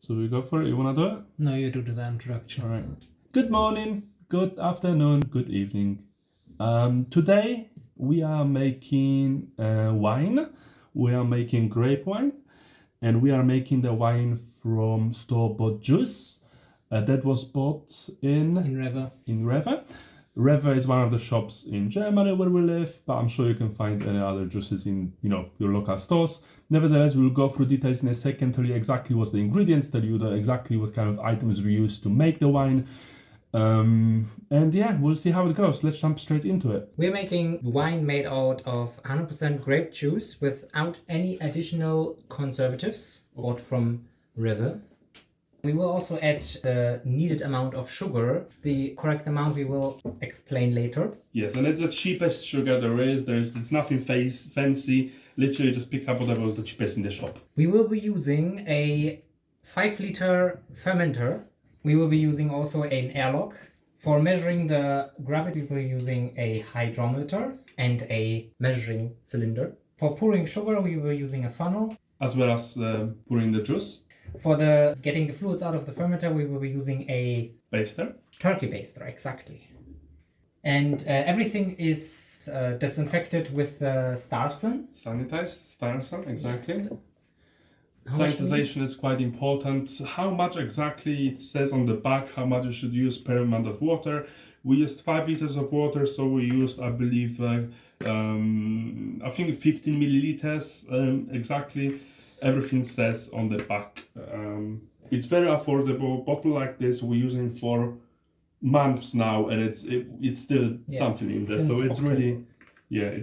So we go for it. You want to do it? No, you do the introduction. All right. Good morning, good afternoon, good evening. Today we are making wine. We are making grape wine, and we are making the wine from store-bought juice that was bought in Rewe. Rewe is one of the shops in Germany where we live, but I'm sure you can find any other juices in your local stores. Nevertheless, we'll go through details in a second, tell you exactly what's the ingredients, tell you exactly what kind of items we use to make the wine. And yeah, we'll see how it goes. Let's jump straight into it. We're making wine made out of 100% grape juice without any additional conservatives bought from Rewe. We will also add the needed amount of sugar. The correct amount we will explain later. Yes, and it's the cheapest sugar there is. It's nothing fancy. Literally just picked up whatever was the cheapest in the shop. We will be using a 5-liter fermenter. We will be using also an airlock. For measuring the gravity, we will be using a hydrometer and a measuring cylinder. For pouring sugar, we will be using a funnel. As well as pouring the juice. For getting the fluids out of the fermenter, we will be using a Baster. turkey baster, exactly. And everything is disinfected with Starson. Sanitized, Starson, exactly. How much Sanitization is quite important. How much exactly it says on the back, how much you should use per amount of water. We used 5 liters of water, so we used, I believe, I think 15 milliliters exactly. Everything says on the back. It's very affordable. Bottle like this we're using for months now, and it's still something in there. So it's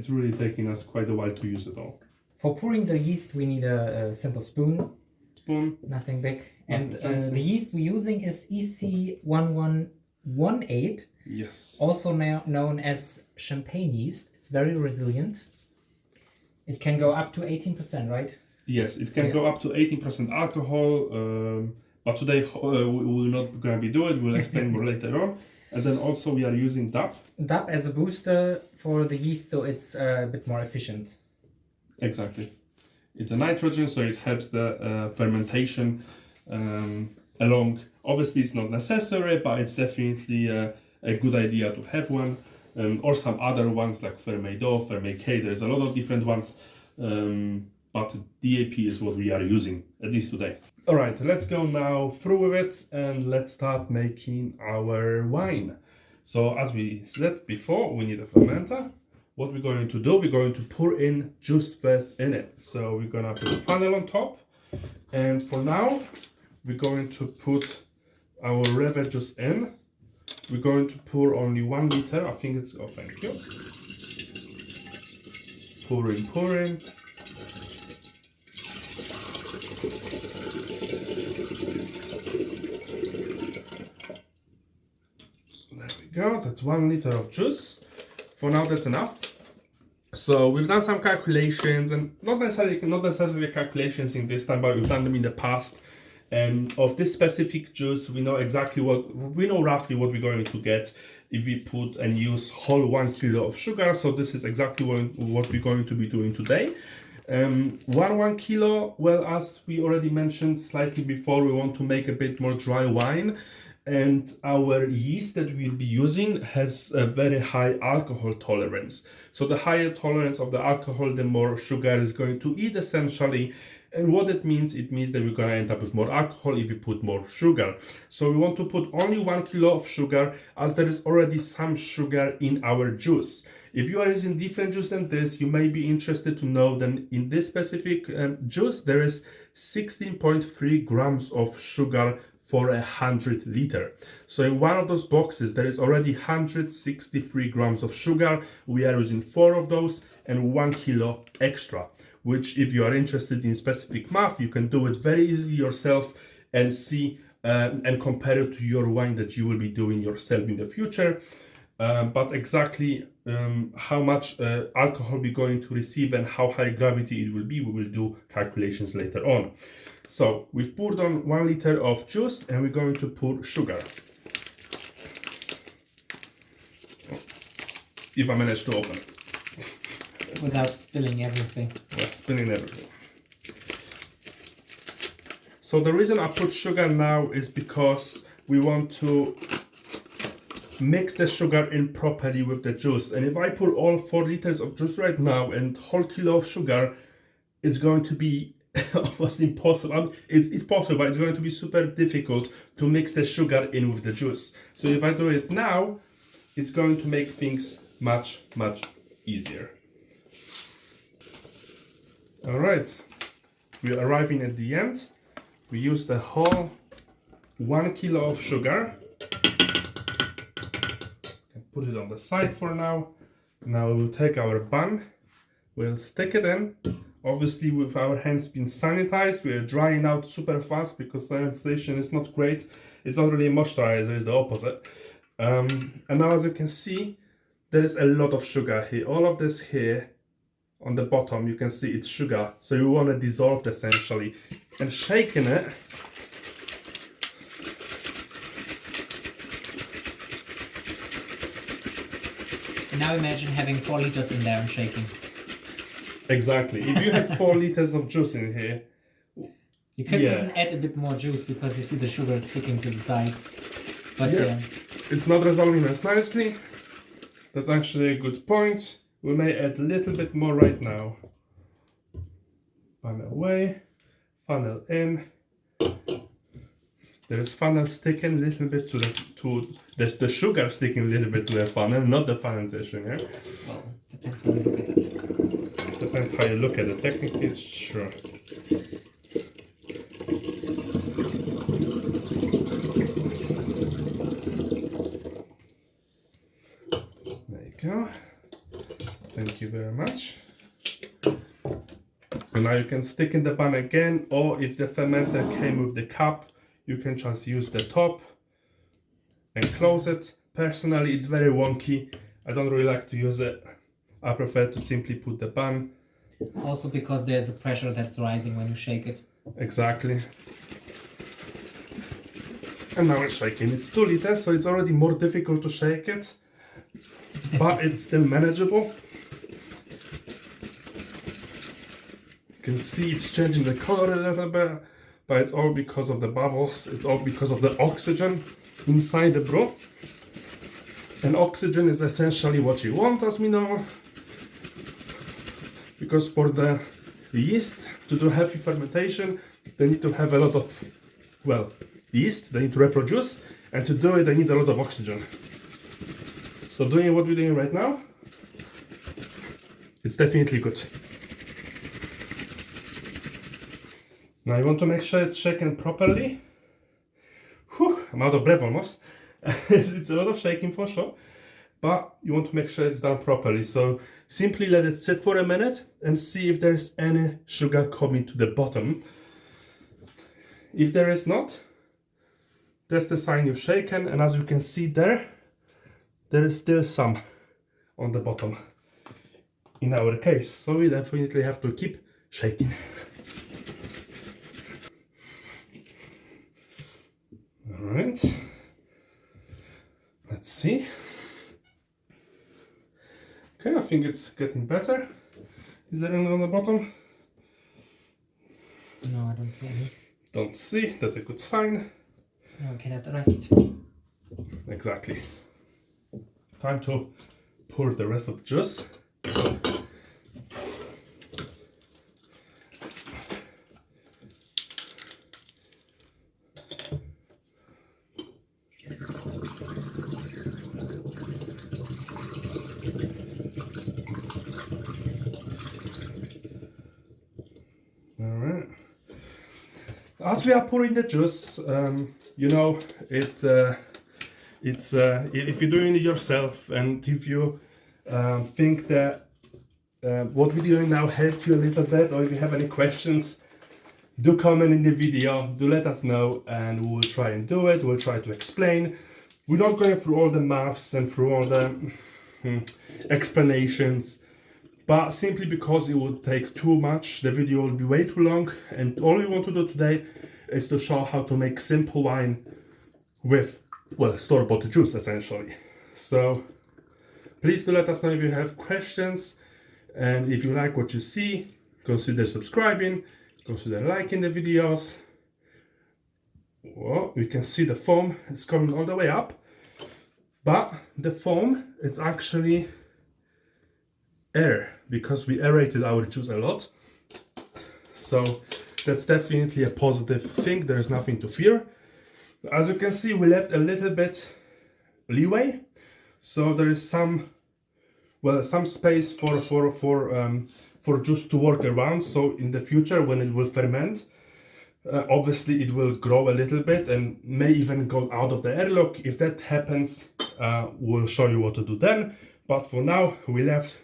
really taking us quite a while to use it all. For pouring the yeast, we need a simple spoon. Nothing big. And the yeast we're using is EC1118. Yes. Also known as champagne yeast. It's very resilient. It can go up to 18%, right? Yes, it can go up to 18% alcohol, but today we're not going to be doing it. We'll explain more later on. And then also we are using DAP. DAP as a booster for the yeast, so it's a bit more efficient. Exactly. It's a nitrogen, so it helps the fermentation along. Obviously, it's not necessary, but it's definitely a good idea to have one. Or some other ones like Fermado, Fermake. There's a lot of different ones. But DAP is what we are using, at least today. All right, let's go now through with it and let's start making our wine. So as we said before, we need a fermenter. What we're going to do, we're going to pour in juice first in it. So we're gonna put a funnel on top. And for now, we're going to put our Rewe juice in. We're going to pour only 1 liter. I think it's, oh, thank you. Pouring. Go. That's 1 liter of juice. For now, that's enough. So we've done some calculations, and not necessarily calculations in this time, but we've done them in the past. And of this specific juice, we know roughly what we're going to get if we put and use whole 1 kilo of sugar. So this is exactly what we're going to be doing today. 1 kilo. Well, as we already mentioned slightly before, we want to make a bit more dry wine. And our yeast that we'll be using has a very high alcohol tolerance. So the higher tolerance of the alcohol, the more sugar is going to eat essentially. And what it means that we're going to end up with more alcohol if we put more sugar. So we want to put only 1 kilo of sugar, as there is already some sugar in our juice. If you are using different juice than this, you may be interested to know that in this specific juice, there is 16.3 grams of sugar for 100 liter. So in one of those boxes, there is already 163 grams of sugar. We are using 4 of those and 1 kilo extra, which if you are interested in specific math, you can do it very easily yourself and see and compare it to your wine that you will be doing yourself in the future. But exactly how much alcohol we're going to receive and how high gravity it will be, we will do calculations later on. So we've poured on 1 liter of juice and we're going to pour sugar. If I manage to open it. Without spilling everything. Without spilling everything. So the reason I put sugar now is because we want to mix the sugar in properly with the juice. And if I put all 4 liters of juice right now and whole kilo of sugar, it's going to be almost impossible. It's possible, but it's going to be super difficult to mix the sugar in with the juice. So if I do it now, it's going to make things much easier. All right, we're arriving at the end. We use the whole 1 kilo of sugar. Put it on the side for now. Now we'll take our bun. We'll stick it in. Obviously, with our hands being sanitized, we are drying out super fast because sanitization is not great. It's not really a moisturizer, it's the opposite. And now, as you can see, there is a lot of sugar here. All of this here on the bottom, you can see it's sugar. So you want to dissolve it essentially. And shaking it, now imagine having 4 liters in there and shaking. exactly. If you had 4 liters of juice in here, you can even add a bit more juice because you see the sugar sticking to the sides. But yeah, it's not resolving as nicely. That's actually a good point. We may add a little bit more right now. Funnel away, funnel in. There is funnel sticking a little bit to the sugar sticking a little bit to the funnel, not the fermentation. Yeah. Well, depends how you look at it. Depends how you look at it. Technically, it's true. There you go. Thank you very much. And now you can stick in the pan again, or if the fermenter came with the cup, you can just use the top and close it. Personally, it's very wonky. I don't really like to use it. I prefer to simply put the pan. Also because there's a pressure that's rising when you shake it. Exactly. And now we're shaking. It's 2 liters, so it's already more difficult to shake it, but it's still manageable. You can see it's changing the color a little bit, but it's all because of the bubbles. It's all because of the oxygen inside the brew. And oxygen is essentially what you want, as we know, because for the yeast to do heavy fermentation, they need to have a lot of, well, yeast, they need to reproduce, and to do it, they need a lot of oxygen. So doing what we're doing right now, it's definitely good. Now you want to make sure it's shaken properly. Whew, I'm out of breath almost. It's a lot of shaking for sure, but you want to make sure it's done properly. So simply let it sit for a minute and see if there's any sugar coming to the bottom. If there is not, that's the sign you've shaken, and as you can see there is still some on the bottom in our case. So we definitely have to keep shaking. All right, let's see. Okay, I think it's getting better. Is there anything on the bottom? No, I don't see any. Don't see, that's a good sign. No, okay, let the rest. Exactly. Time to pour the rest of the juice. Alright. As we are pouring the juice, you know, if you're doing it yourself and if you think that what we're doing now helped you a little bit, or if you have any questions, do comment in the video, do let us know, and we'll try and do it. We'll try to explain. We're not going through all the maths and through all the explanations, but simply because it would take too much, the video will be way too long, and all we want to do today is to show how to make simple wine with, well, store-bought juice essentially. So please do let us know if you have questions, and if you like what you see, consider subscribing, consider liking the videos. well, you can see the foam is coming all the way up, but the foam is actually air because we aerated our juice a lot. So that's definitely a positive thing. There's nothing to fear. As you can see, we left a little bit leeway, so there is some space for juice to work around. So in the future, when it will ferment, obviously it will grow a little bit and may even go out of the airlock. If that happens, we'll show you what to do then. But for now, we left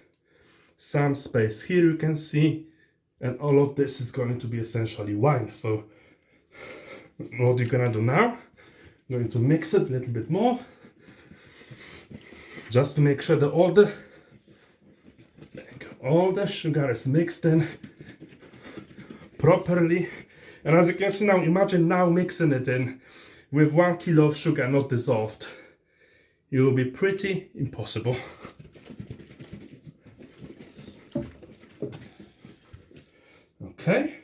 some space here, you can see, and all of this is going to be essentially wine. So what you're gonna do now, I'm going to mix it a little bit more, just to make sure that all the sugar is mixed in properly. And as you can see now, imagine now mixing it in with 1 kilo of sugar not dissolved. It will be pretty impossible. Okay.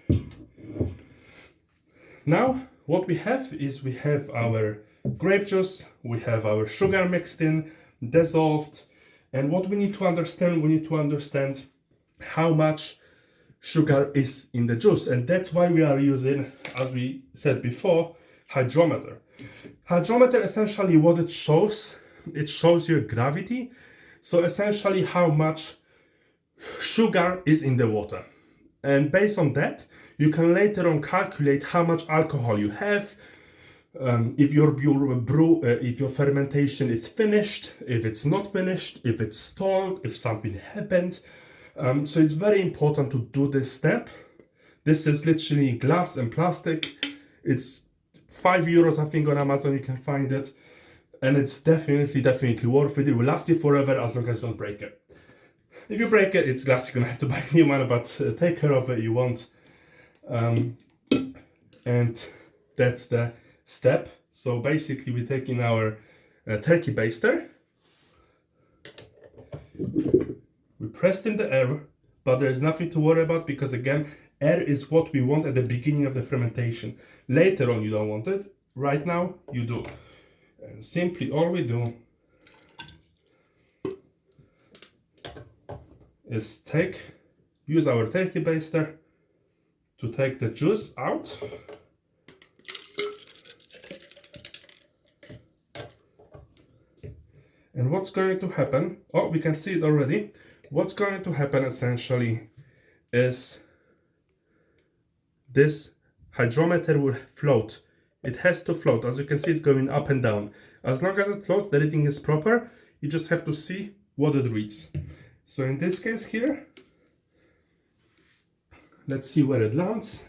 Now what we have is we have our grape juice, we have our sugar mixed in, dissolved, and what we need to understand, how much sugar is in the juice, and that's why we are using, as we said before, hydrometer. Hydrometer, essentially what it shows you gravity, so essentially how much sugar is in the water. And based on that, you can later on calculate how much alcohol you have, if your fermentation is finished, if it's not finished, if it's stalled, if something happened. So it's very important to do this step. This is literally glass and plastic. It's €5, I think, on Amazon you can find it. And it's definitely worth it. It will last you forever as long as you don't break it. If you break it, it's glass, you're gonna have to buy a new one, but take care of it, you won't. And that's the step. So basically we're taking our turkey baster. We pressed in the air, but there's nothing to worry about because again, air is what we want at the beginning of the fermentation. Later on you don't want it, right now you do. And simply all we do is use our turkey baster to take the juice out. And what's going to happen, oh, we can see it already. What's going to happen essentially is this hydrometer will float. It has to float. As you can see, it's going up and down. As long as it floats, the reading is proper. You just have to see what it reads. So in this case here, let's see where it lands.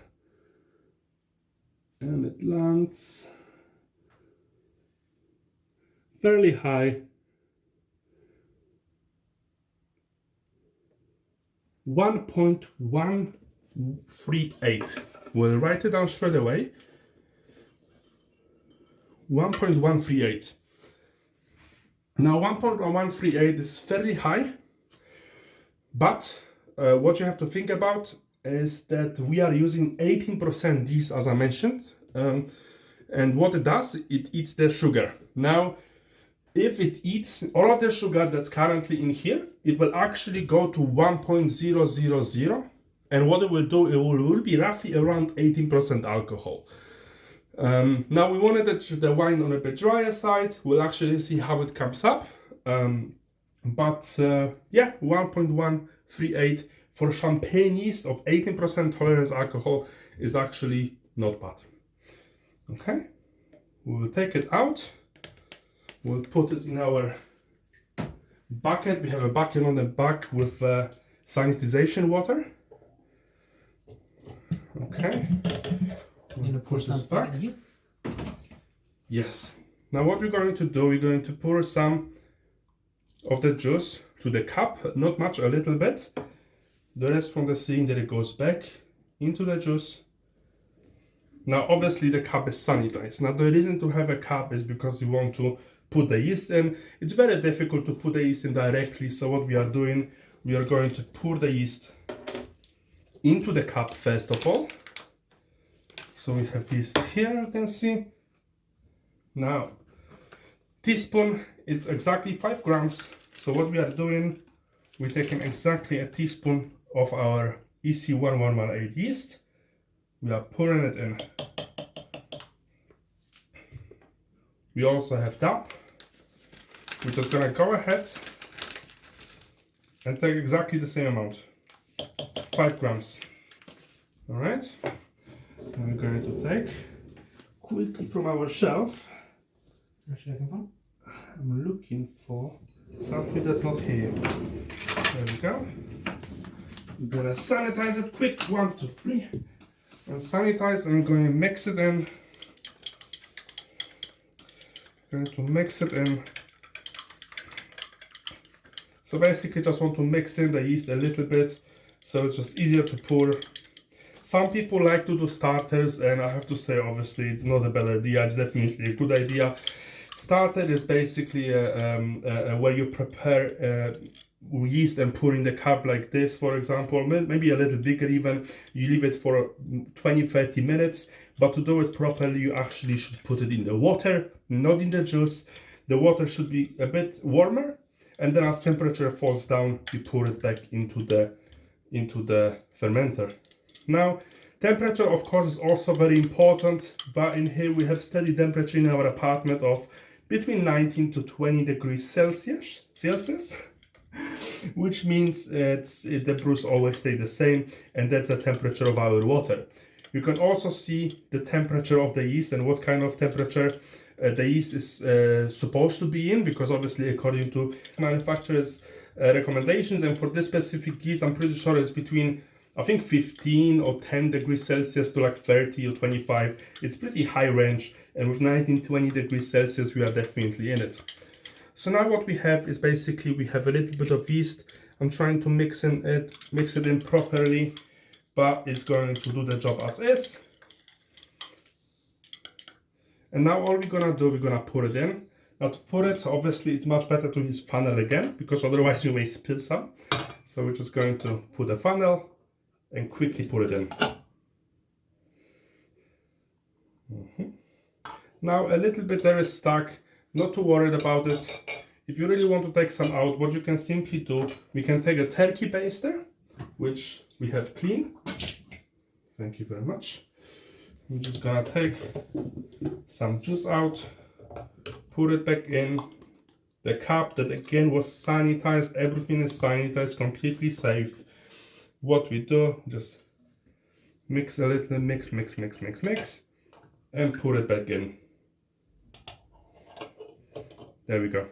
And it lands fairly high. 1.138. We'll write it down straight away. 1.138. Now 1.138 is fairly high, but what you have to think about is that we are using 18% yeast, as I mentioned, and what it does, it eats the sugar. Now, if it eats all of the sugar that's currently in here, it will actually go to 1.000, and what it will do, it will be roughly around 18% alcohol. Now we wanted the wine on a bit drier side. We'll actually see how it comes up. Yeah, 1.138 for champagne yeast of 18% tolerance alcohol is actually not bad. Okay, we'll take it out. We'll put it in our bucket. We have a bucket on the back with sanitization water. Okay. I'm gonna pour some back in here. Yes. Now what we're going to do, we're going to pour some of the juice to the cup, not much, a little bit. The rest from the cylinder goes back into the juice. Now obviously the cup is sanitized. Now the reason to have a cup is because you want to put the yeast in. It's very difficult to put the yeast in directly, so what we are doing, we are going to pour the yeast into the cup first of all. So we have yeast here, you can see, Now, teaspoon, it's exactly 5 grams. So what we are doing, we're taking exactly a teaspoon of our EC1118 yeast. We are pouring it in. We also have that. We're just gonna go ahead and take exactly the same amount, 5 grams. All right. And we're going to take quickly from our shelf. What are you looking for? I'm looking for something that's not here. There we go. We're gonna sanitize it quick, 1, 2, 3. And sanitize, and I'm going to mix it in. Going to mix it in. So basically just want to mix in the yeast a little bit, so it's just easier to pour. Some people like to do starters, and I have to say, obviously, it's not a bad idea. It's definitely a good idea. Starter is basically where you prepare yeast and pour in the cup like this, for example, maybe a little bigger even. You leave it for 20-30 minutes, but to do it properly, you actually should put it in the water, not in the juice. The water should be a bit warmer, and then as temperature falls down, you pour it back into the fermenter. Now, temperature, of course, is also very important, but in here we have steady temperature in our apartment of between 19 to 20 degrees Celsius, which means the brews always stay the same, and that's the temperature of our water. You can also see the temperature of the yeast and what kind of temperature the yeast is supposed to be in, because obviously according to manufacturers' recommendations, and for this specific yeast, I'm pretty sure it's between, I think, 15 or 10 degrees Celsius to like 30 or 25. It's pretty high range, and with 19-20 degrees Celsius, we are definitely in it. So now what we have is basically, we have a little bit of yeast. I'm trying to mix it in properly, but it's going to do the job as is. And now all we're gonna do, we're gonna pour it in. Now to pour it, obviously it's much better to use funnel again, because otherwise you may spill some. So we're just going to put a funnel and quickly pour it in. Now a little bit there is stuck, not too worried about it. If you really want to take some out, what you can simply do, we can take a turkey baster, which we have clean. Thank you very much. I'm just gonna take some juice out, put it back in the cup that again was sanitized. Everything is sanitized, completely safe. What we do, just mix a little, mix, and put it back in. There we go.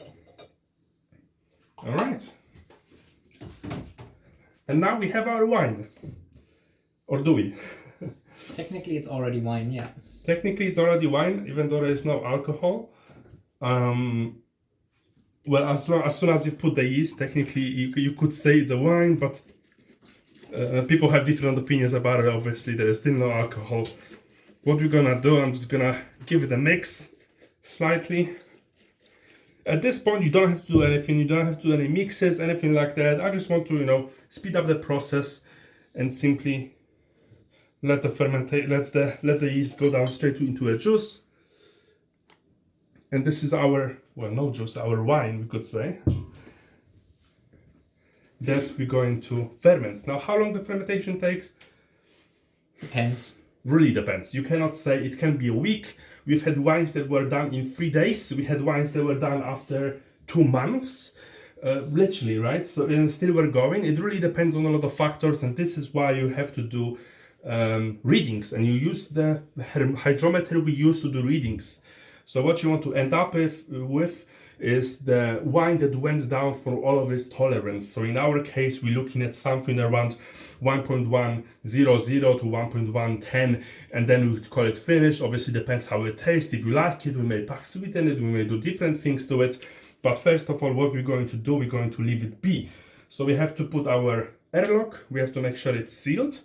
All right. And now we have our wine. Or do we? Technically, it's already wine, yeah. Technically, it's already wine, even though there is no alcohol. Well, as soon as you put the yeast, technically you could say it's a wine, but people have different opinions about it. Obviously, there is still no alcohol. What we're gonna do, I'm just gonna give it a mix slightly. At this point, you don't have to do anything. You don't have to do any mixes, anything like that. I just want to, speed up the process and simply let the yeast go down straight into a juice. And this is our, well, no juice, our wine, we could say, that we're going to ferment. Now, how long the fermentation takes? Depends. Really depends. You cannot say. It can be a week. We've had wines that were done in 3 days. We had wines that were done after 2 months. Literally, right? So, and still we're going. It really depends on a lot of factors, and this is why you have to do readings, and you use the hydrometer we use to do readings. So what you want to end up with is the wine that went down for all of its tolerance. So in our case, we're looking at something around 1.100 to 1.110, and then we call it finished. Obviously depends how it tastes. If you like it, we may pack sweeten it, we may do different things to it. But first of all, what we're going to do, we're going to leave it be. So we have to put our airlock, we have to make sure it's sealed,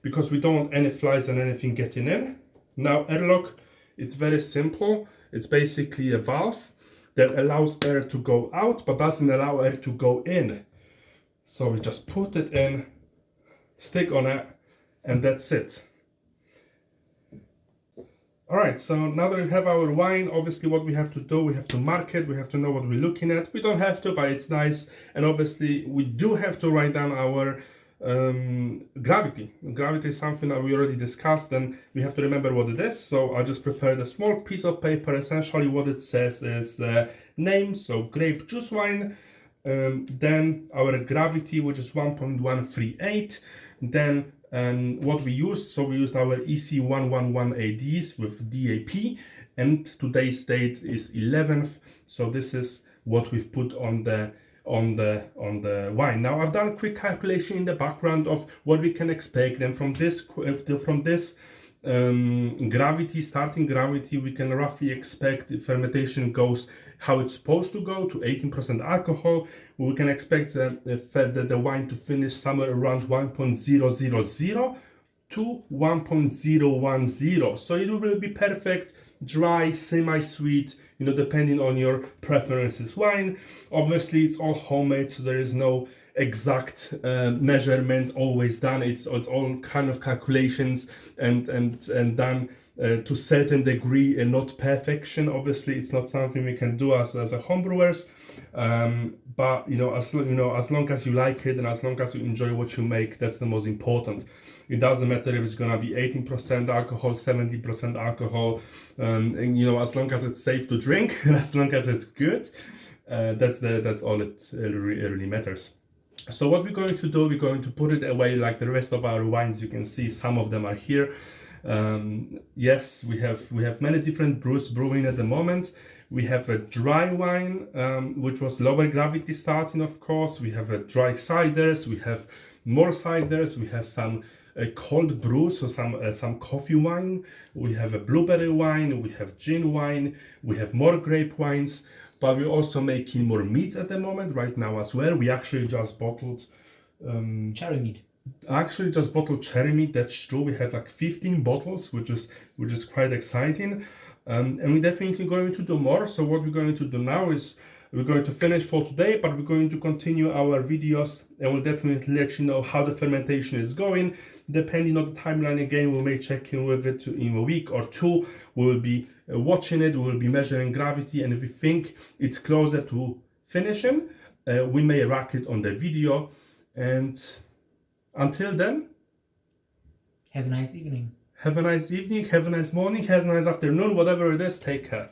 because we don't want any flies and anything getting in. Now airlock, it's very simple. It's basically a valve that allows air to go out, but doesn't allow air to go in. So we just put it in, stick on it, and that's it. All right, so now that we have our wine, obviously what we have to do, we have to mark it, we have to know what we're looking at. We don't have to, but it's nice. And obviously we do have to write down our gravity. Gravity is something that we already discussed, and we have to remember what it is. So I just prepared a small piece of paper. Essentially what it says is the name, so grape juice wine, then our gravity, which is 1.138, then what we used, so we used our EC1118 Yeast with DAP, and today's date is 11th, so this is what we've put on the wine. Now I've done a quick calculation in the background of what we can expect, and from this gravity, starting gravity, we can roughly expect the fermentation goes how it's supposed to go, to 18% alcohol. We can expect the wine to finish somewhere around 1.000 to 1.010. So it will be perfect, dry, semi-sweet, you know, depending on your preferences. Wine, obviously it's all homemade, so there is no exact measurement always done. It's all kind of calculations and done to certain degree and not perfection. Obviously it's not something we can do as a homebrewers, but as long as you like it and as long as you enjoy what you make, that's the most important. It doesn't matter if it's gonna be 18% alcohol, 70% alcohol, and as long as it's safe to drink and as long as it's good, that's all it really matters. So what we're going to do, we're going to put it away like the rest of our wines. You can see some of them are here. Yes, we have many different brews brewing at the moment. We have a dry wine, which was lower gravity starting, of course. We have a dry ciders, we have more ciders, we have some cold brew, so some coffee wine. We have a blueberry wine, we have gin wine, we have more grape wines. But we're also making more meats at the moment right now as well. We actually just bottled cherry meat. Actually just bottled cherry meat, that's true. We have like 15 bottles, which is quite exciting. And we're definitely going to do more. So what we're going to do now is we're going to finish for today, but we're going to continue our videos and we'll definitely let you know how the fermentation is going. Depending on the timeline, again, we may check in with it in a week or two. We will be watching it, we will be measuring gravity, and if we think it's closer to finishing, we may rack it on the video. And until then, have a nice evening. Have a nice evening, have a nice morning, have a nice afternoon, whatever it is, take care.